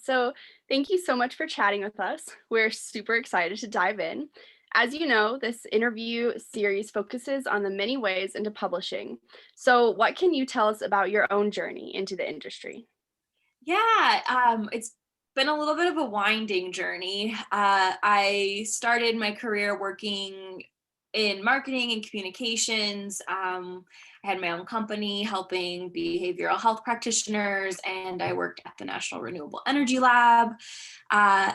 So thank you so much for chatting with us. We're super excited to dive in. As you know, this interview series focuses on the many ways into publishing. So, what can you tell us about your own journey into the industry? It's been a little bit of a winding journey. I started my career working in marketing and communications. I had my own company helping behavioral health practitioners, and I worked at the National Renewable Energy Lab.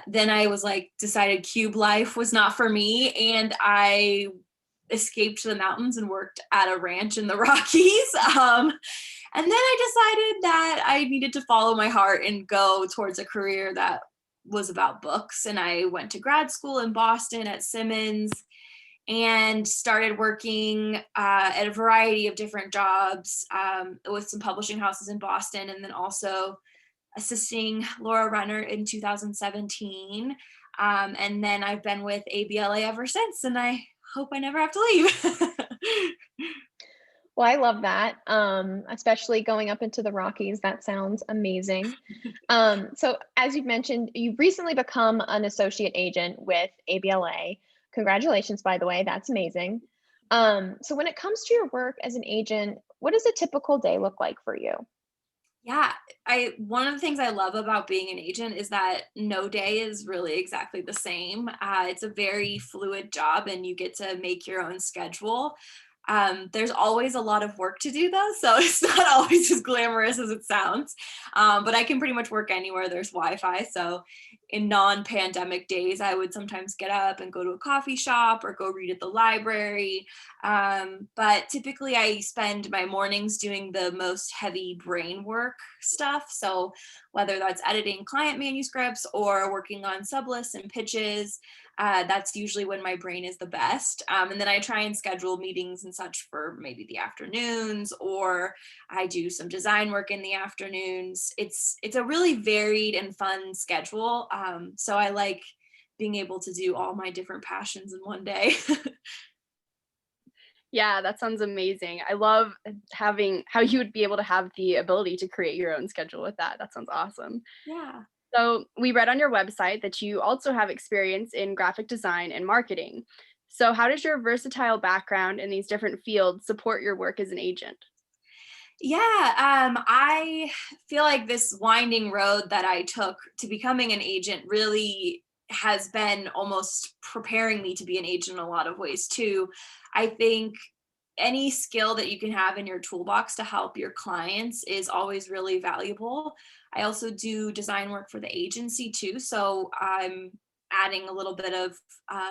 Then I was like, decided cube life was not for me, and I escaped the mountains and worked at a ranch in the Rockies. And then I decided that I needed to follow my heart and go towards a career that was about books. And I went to grad school in Boston at Simmons and started working at a variety of different jobs with some publishing houses in Boston, and then also assisting Laura Renner in 2017. And then I've been with ABLA ever since, and I hope I never have to leave. Well, I love that, especially going up into the Rockies. That sounds amazing. So, as you've mentioned, you've recently become an associate agent with ABLA. Congratulations, by the way. That's amazing. So, when it comes to your work as an agent, what does a typical day look like for you? Yeah, I one of the things I love about being an agent is that no day is really exactly the same. It's a very fluid job, and you get to make your own schedule. There's always a lot of work to do though, so it's not always as glamorous as it sounds. But I can pretty much work anywhere there's Wi-Fi. So in non-pandemic days, I would sometimes get up and go to a coffee shop or go read at the library. But typically I spend my mornings doing the most heavy brain work stuff. So whether that's editing client manuscripts or working on sublists and pitches, that's usually when my brain is the best. And then I try and schedule meetings and such for maybe the afternoons, or I do some design work in the afternoons. It's a really varied and fun schedule. So I like being able to do all my different passions in one day. Yeah, that sounds amazing. I love having how you would be able to have the ability to create your own schedule with that. That sounds awesome. Yeah. So, we read on your website that you also have experience in graphic design and marketing. So, how does your versatile background in these different fields support your work as an agent? I feel like this winding road that I took to becoming an agent really has been almost preparing me to be an agent in a lot of ways too. I think any skill that you can have in your toolbox to help your clients is always really valuable. I also do design work for the agency too, so I'm adding a little bit of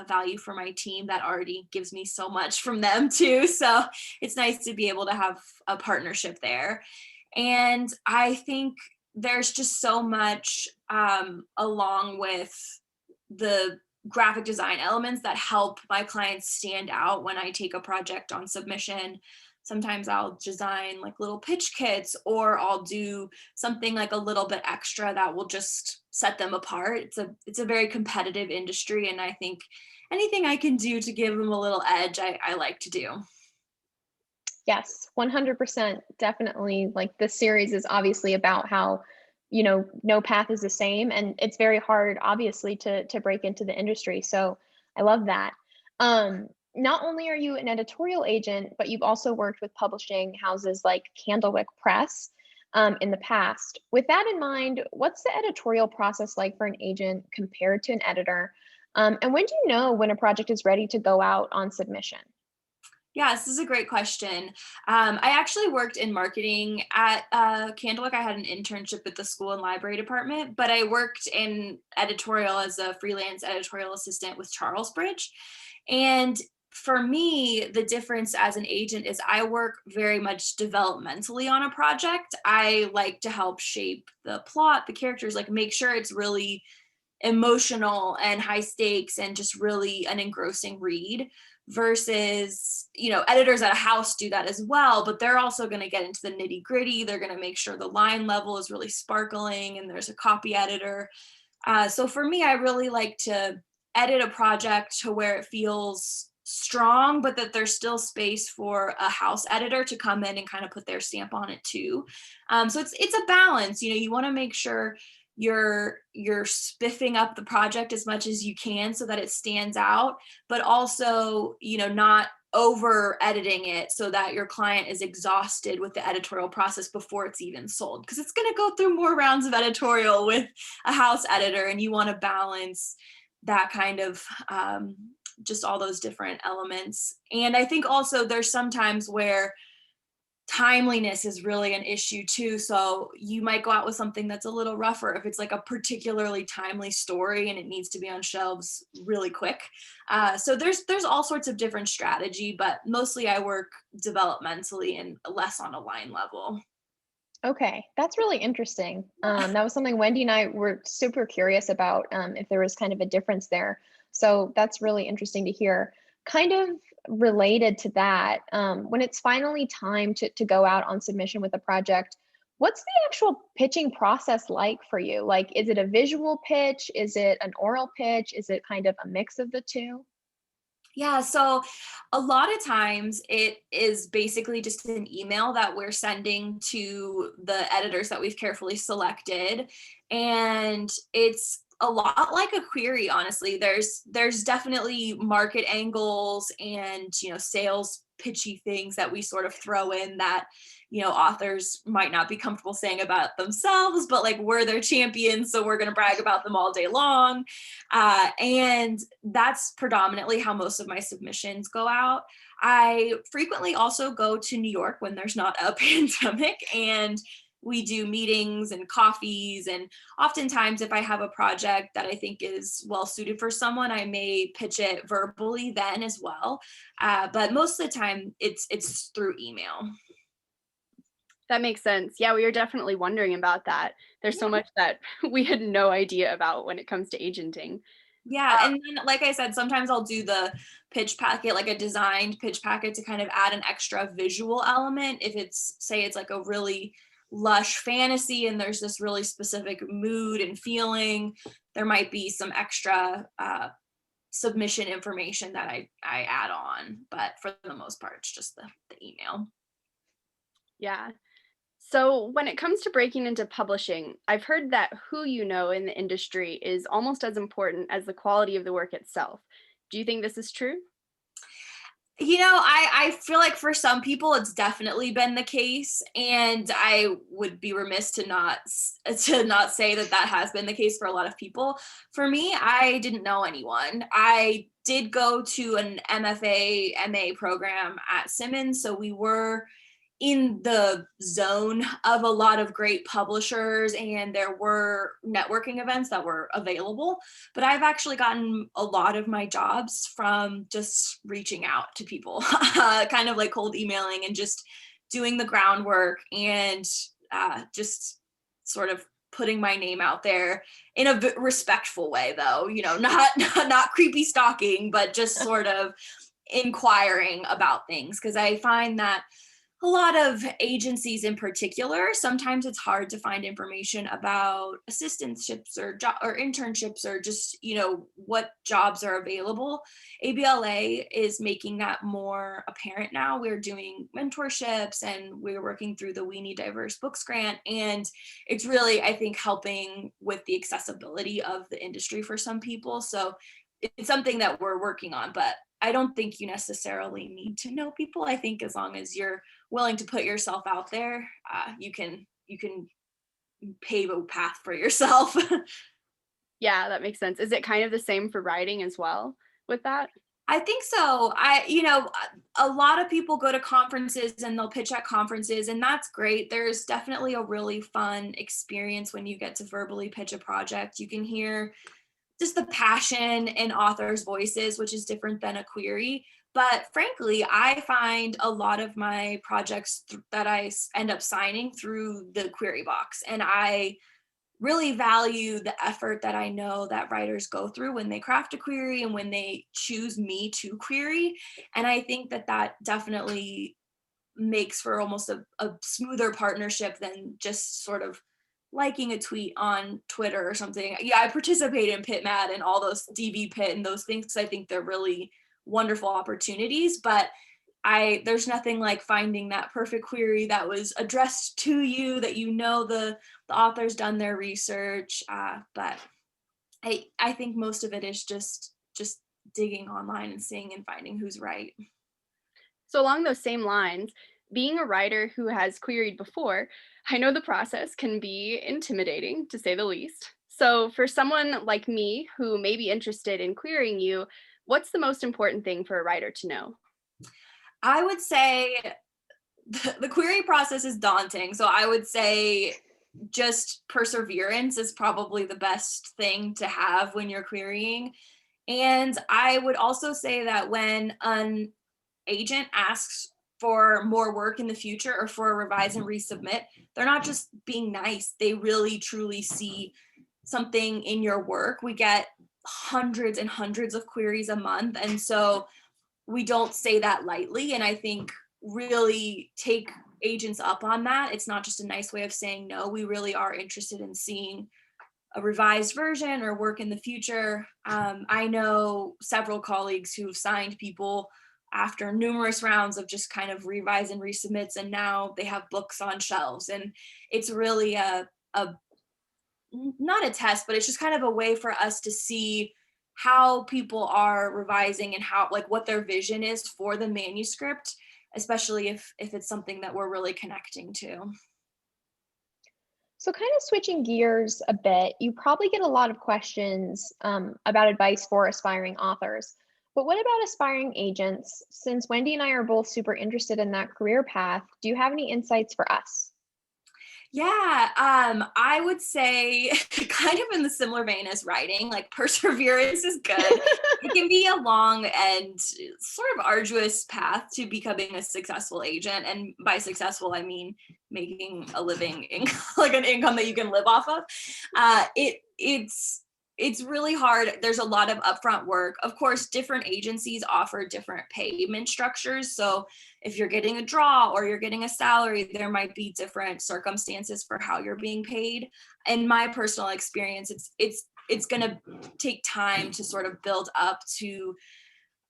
value for my team that already gives me so much from them too. So it's nice to be able to have a partnership there. And I think there's just so much along with the graphic design elements that help my clients stand out when I take a project on submission. Sometimes I'll design like little pitch kits, or I'll do something like a little bit extra that will just set them apart. It's a very competitive industry, and I think anything I can do to give them a little edge, I like to do. Yes, 100%. Definitely. Like this series is obviously about how, no path is the same. And it's very hard, obviously, to break into the industry. So I love that. Not only are you an editorial agent, but you've also worked with publishing houses like Candlewick Press in the past. With that in mind, what's the editorial process like for an agent compared to an editor? And when do you know when a project is ready to go out on submission? Yeah, this is a great question. I actually worked in marketing at Candlewick. I had an internship at the school and library department, but I worked in editorial as a freelance editorial assistant with Charlesbridge. And for me, the difference as an agent is I work very much developmentally on a project. I like to help shape the plot, the characters, like make sure it's really emotional and high stakes and just really an engrossing read, versus editors at a house do that as well, but they're also going to get into the nitty gritty. They're going to make sure the line level is really sparkling, and there's a copy editor. So for me, I really like to edit a project to where it feels strong, but that there's still space for a house editor to come in and kind of put their stamp on it too. So it's a balance. You want to make sure you're spiffing up the project as much as you can so that it stands out, but also, not over editing it so that your client is exhausted with the editorial process before it's even sold, because it's going to go through more rounds of editorial with a house editor, and you want to balance that kind of just all those different elements. And I think also there's sometimes where timeliness is really an issue too. So you might go out with something that's a little rougher if it's like a particularly timely story and it needs to be on shelves really quick. So there's all sorts of different strategy, but mostly I work developmentally and less on a line level. Okay, that's really interesting. That was something Wendy and I were super curious about, if there was kind of a difference there. So that's really interesting to hear. Kind of related to that, when it's finally time to go out on submission with a project, what's the actual pitching process like for you? Like, is it a visual pitch? Is it an oral pitch? Is it kind of a mix of the two? Yeah, so a lot of times it is basically just an email that we're sending to the editors that we've carefully selected. And it's a lot like a query, honestly. There's definitely market angles and, sales pitchy things that we sort of throw in that, authors might not be comfortable saying about themselves, but like we're their champions, so we're going to brag about them all day long. And that's predominantly how most of my submissions go out. I frequently also go to New York when there's not a pandemic, and we do meetings and coffees. And oftentimes, if I have a project that I think is well suited for someone, I may pitch it verbally then as well. But most of the time, it's through email. That makes sense. Yeah, we were definitely wondering about that. There's so much that we had no idea about when it comes to agenting. Yeah, and then, like I said, sometimes I'll do the pitch packet, like a designed pitch packet, to kind of add an extra visual element. If it's, say, it's like a really lush fantasy and there's this really specific mood and feeling, there might be some extra submission information that I add on. But for the most part, it's just the email. Yeah. So, when it comes to breaking into publishing, I've heard that who you know in the industry is almost as important as the quality of the work itself. Do you think this is true? I feel like for some people it's definitely been the case, and I would be remiss to not say that has been the case for a lot of people. For me, I didn't know anyone. I did go to an MFA MA program at Simmons, so we were in the zone of a lot of great publishers, and there were networking events that were available. But I've actually gotten a lot of my jobs from just reaching out to people, kind of like cold emailing and just doing the groundwork, and just sort of putting my name out there in a respectful way, though, not creepy stalking, but just sort of inquiring about things. Because I find that a lot of agencies in particular, sometimes it's hard to find information about assistantships or internships, or just, what jobs are available. ABLA is making that more apparent now. We're doing mentorships and we're working through the We Need Diverse Books grant. And it's really, I think, helping with the accessibility of the industry for some people. So it's something that we're working on, but I don't think you necessarily need to know people. I think as long as you're willing to put yourself out there, you can pave a path for yourself. Yeah, that makes sense. Is it kind of the same for writing as well with that? I think so. A lot of people go to conferences and they'll pitch at conferences, and that's great. There's definitely a really fun experience when you get to verbally pitch a project. You can hear just the passion in authors' voices, which is different than a query. But frankly, I find a lot of my projects that I end up signing through the query box. And I really value the effort that I know that writers go through when they craft a query and when they choose me to query. And I think that definitely makes for almost a smoother partnership than just sort of liking a tweet on Twitter or something. Yeah, I participate in PitMat and all those DV Pit and those things, because I think they're really wonderful opportunities. But there's nothing like finding that perfect query that was addressed to you, that the author's done their research. But I think most of it is just digging online and seeing and finding who's right. So, along those same lines, being a writer who has queried before, I know the process can be intimidating, to say the least. So, for someone like me who may be interested in querying you, what's the most important thing for a writer to know? I would say the query process is daunting. So I would say just perseverance is probably the best thing to have when you're querying. And I would also say that when an agent asks for more work in the future or for a revise and resubmit, they're not just being nice. They really truly see something in your work. We get hundreds and hundreds of queries a month. And so we don't say that lightly. And I think really take agents up on that. It's not just a nice way of saying no. We really are interested in seeing a revised version or work in the future. I know several colleagues who've signed people after numerous rounds of just kind of revise and resubmits, and now they have books on shelves. And it's really a not a test, but it's just kind of a way for us to see how people are revising and how, like, what their vision is for the manuscript, especially if it's something that we're really connecting to. So, kind of switching gears a bit, you probably get a lot of questions about advice for aspiring authors. But what about aspiring agents? Since Wendy and I are both super interested in that career path, do you have any insights for us? Yeah, I would say kind of in the similar vein as writing, like perseverance is good. It can be a long and sort of arduous path to becoming a successful agent. And by successful, I mean making a living income, like an income that you can live off of. It's really hard. There's a lot of upfront work. Of course, different agencies offer different payment structures. So if you're getting a draw or you're getting a salary, there might be different circumstances for how you're being paid. In my personal experience, it's going to take time to sort of build up to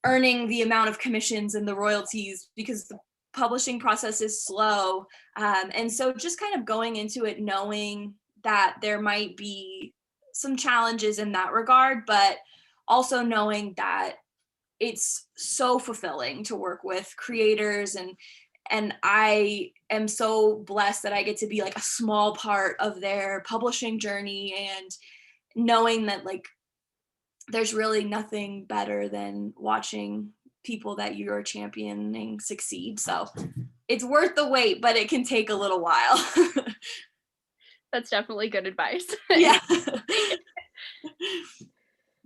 earning the amount of commissions and the royalties, because the publishing process is slow. And so just kind of going into it knowing that there might be some challenges in that regard, but also knowing that it's so fulfilling to work with creators, and I am so blessed that I get to be like a small part of their publishing journey, and knowing that like there's really nothing better than watching people that you're championing succeed. So it's worth the wait, but it can take a little while. That's definitely good advice. Yeah.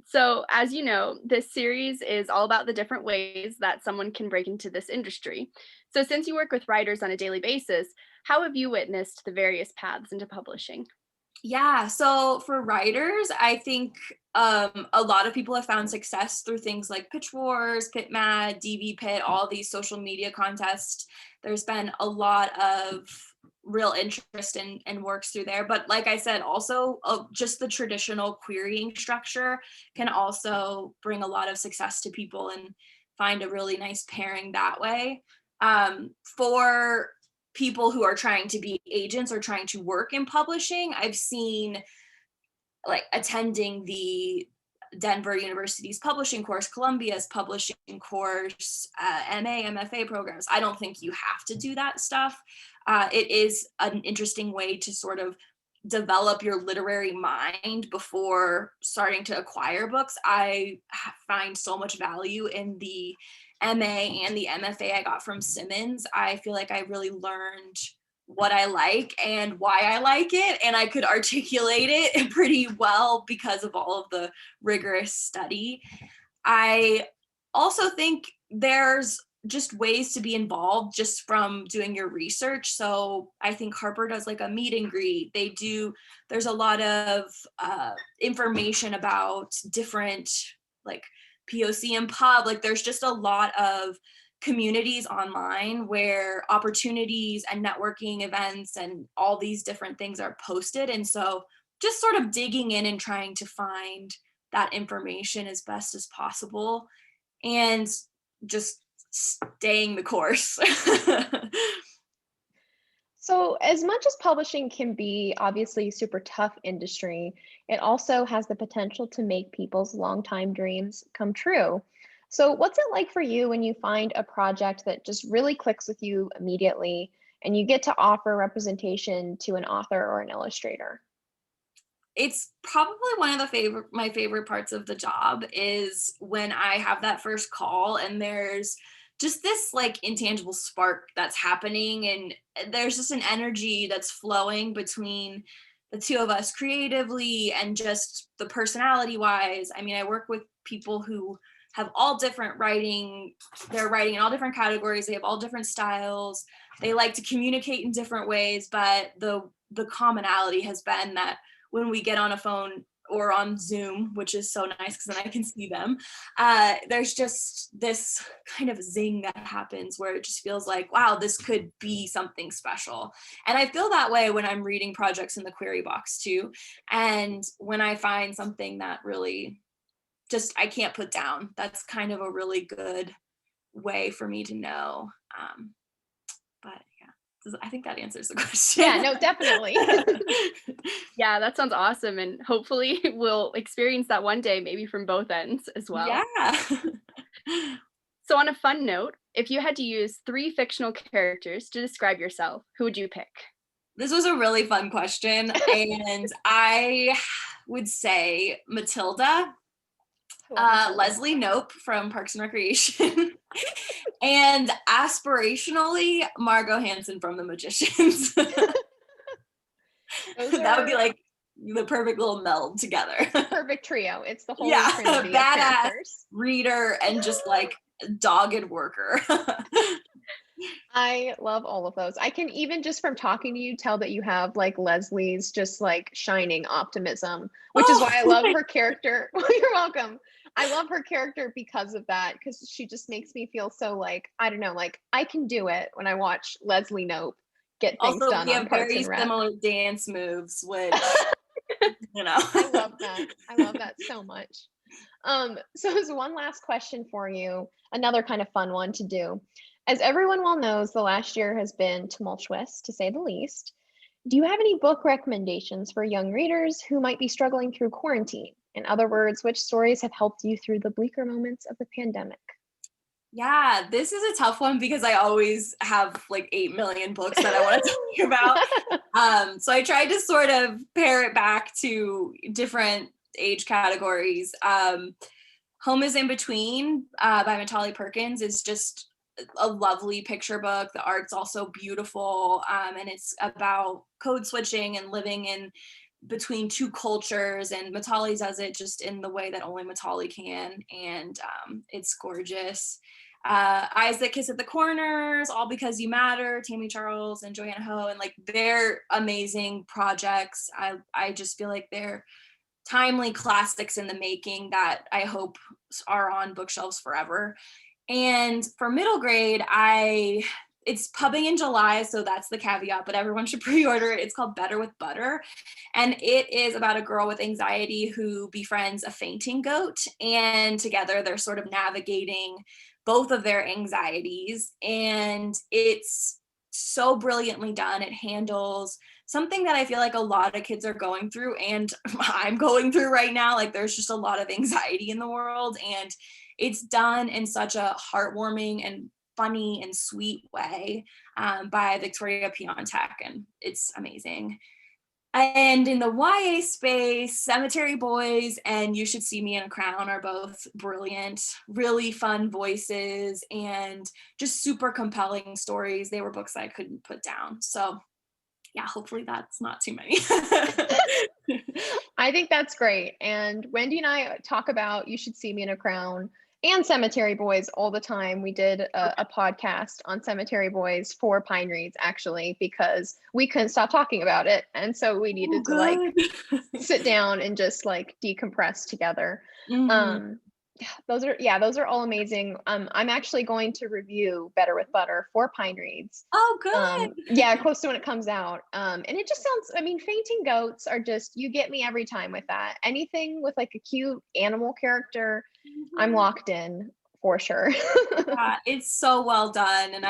So, as you know, this series is all about the different ways that someone can break into this industry. So, since you work with writers on a daily basis, how have you witnessed the various paths into publishing? Yeah, so for writers, I think a lot of people have found success through things like Pitch Wars, PitMad, DV Pit, all these social media contests. There's been a lot of real interest in works through there. But like I said, also just the traditional querying structure can also bring a lot of success to people and find a really nice pairing that way. For people who are trying to be agents or trying to work in publishing, I've seen like attending the Denver University's publishing course, Columbia's publishing course, MA, MFA programs. I don't think you have to do that stuff. It is an interesting way to sort of develop your literary mind before starting to acquire books. I find so much value in the MA and the MFA I got from Simmons. I feel like I really learned what I like and why I like it, and I could articulate it pretty well because of all of the rigorous study. I also think there's just ways to be involved just from doing your research. So I think Harper does like a meet and greet. There's a lot of information about different like POC and pub. Like there's just a lot of communities online where opportunities and networking events and all these different things are posted. And so just sort of digging in and trying to find that information as best as possible, and just staying the course. So, as much as publishing can be obviously a super tough industry, it also has the potential to make people's longtime dreams come true. So, what's it like for you when you find a project that just really clicks with you immediately and you get to offer representation to an author or an illustrator? It's probably one of my favorite parts of the job is when I have that first call and there's just this like intangible spark that's happening, and there's just an energy that's flowing between the two of us creatively and just the personality wise. I mean, I work with people who have all different writing, they're writing in all different categories, they have all different styles, they like to communicate in different ways, but the commonality has been that when we get on a phone or on Zoom, which is so nice because then I can see them, there's just this kind of zing that happens where it just feels like, wow, this could be something special. And I feel that way when I'm reading projects in the query box too. And when I find something that really just I can't put down, that's kind of a really good way for me to know. But yeah, I think that answers the question. Yeah, no, definitely. Yeah, that sounds awesome. And hopefully we'll experience that one day, maybe from both ends as well. Yeah. So, on a fun note, if you had to use 3 fictional characters to describe yourself, who would you pick? This was a really fun question. And I would say Matilda, I love Matilda. Leslie Knope from Parks and Recreation, and aspirationally, Margot Hanson from The Magicians. That would be like the perfect little meld together. Perfect trio. It's the whole Yeah, trinity of badass characters. reader and just like dogged worker. I love all of those. I can even just from talking to you tell that you have like Leslie's just like shining optimism, which is why I love her character. Well, you're welcome. I love her character because of that, because she just makes me feel so like, I don't know, like I can do it when I watch Leslie Knope get things Also, done we on have Parks very and Rec. similar dance moves, which, you know. I love that. I love that so much. So there's one last question for you, another kind of fun one to do. As everyone well knows, the last year has been tumultuous, to say the least. Do you have any book recommendations for young readers who might be struggling through quarantine? In other words, which stories have helped you through the bleaker moments of the pandemic? Yeah, this is a tough one because I always have like 8 million books that I want to talk about. So I tried to sort of pare it back to different age categories. Home is in Between by Matali Perkins is just a lovely picture book. The art's also beautiful, and it's about code switching and living in between two cultures, and Matali does it just in the way that only Matali can, and it's gorgeous. Eyes That Kiss at the Corners, All Because You Matter, Tammy Charles and Joanna Ho, and like they're amazing projects. I just feel like they're timely classics in the making that I hope are on bookshelves forever. And for middle grade, it's pubbing in July, so that's the caveat, but everyone should pre-order it. It's called Better with Butter. And it is about a girl with anxiety who befriends a fainting goat. And together they're sort of navigating both of their anxieties. And it's so brilliantly done. It handles something that I feel like a lot of kids are going through, and I'm going through right now. Like there's just a lot of anxiety in the world, and it's done in such a heartwarming and funny and sweet way by Victoria Piontek, and it's amazing. And in the YA space, Cemetery Boys and You Should See Me in a Crown are both brilliant, really fun voices, and just super compelling stories. They were books I couldn't put down. So yeah, hopefully that's not too many. I think that's great. And Wendy and I talk about You Should See Me in a Crown and Cemetery Boys all the time. We did a podcast on Cemetery Boys for Pine Reads, actually, because we couldn't stop talking about it. And so we needed to like sit down and just like decompress together. Mm-hmm. Those are all amazing. I'm actually going to review Better with Butter for Pine Reads. Oh, good. Yeah, close to when it comes out. And it just sounds, I mean, fainting goats are just, you get me every time with that. Anything with like a cute animal character, I'm locked in for sure. Yeah, it's so well done. And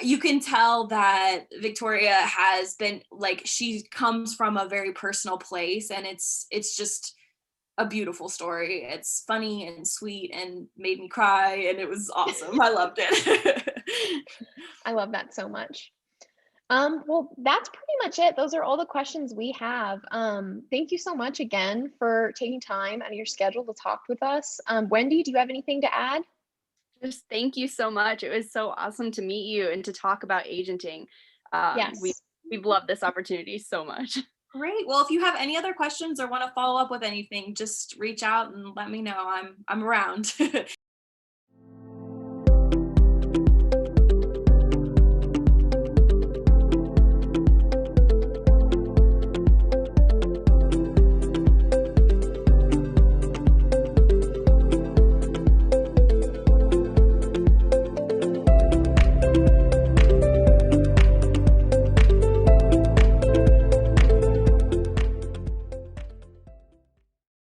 you can tell that Victoria has been like, she comes from a very personal place, and it's just a beautiful story. It's funny and sweet and made me cry, and it was awesome. I loved it. I love that so much. Well, that's pretty much it. Those are all the questions we have. Thank you so much again for taking time out of your schedule to talk with us. Wendy, do you have anything to add? Just thank you so much. It was so awesome to meet you and to talk about agenting. Yes. We've loved this opportunity so much. Great. Well, if you have any other questions or want to follow up with anything, just reach out and let me know. I'm around.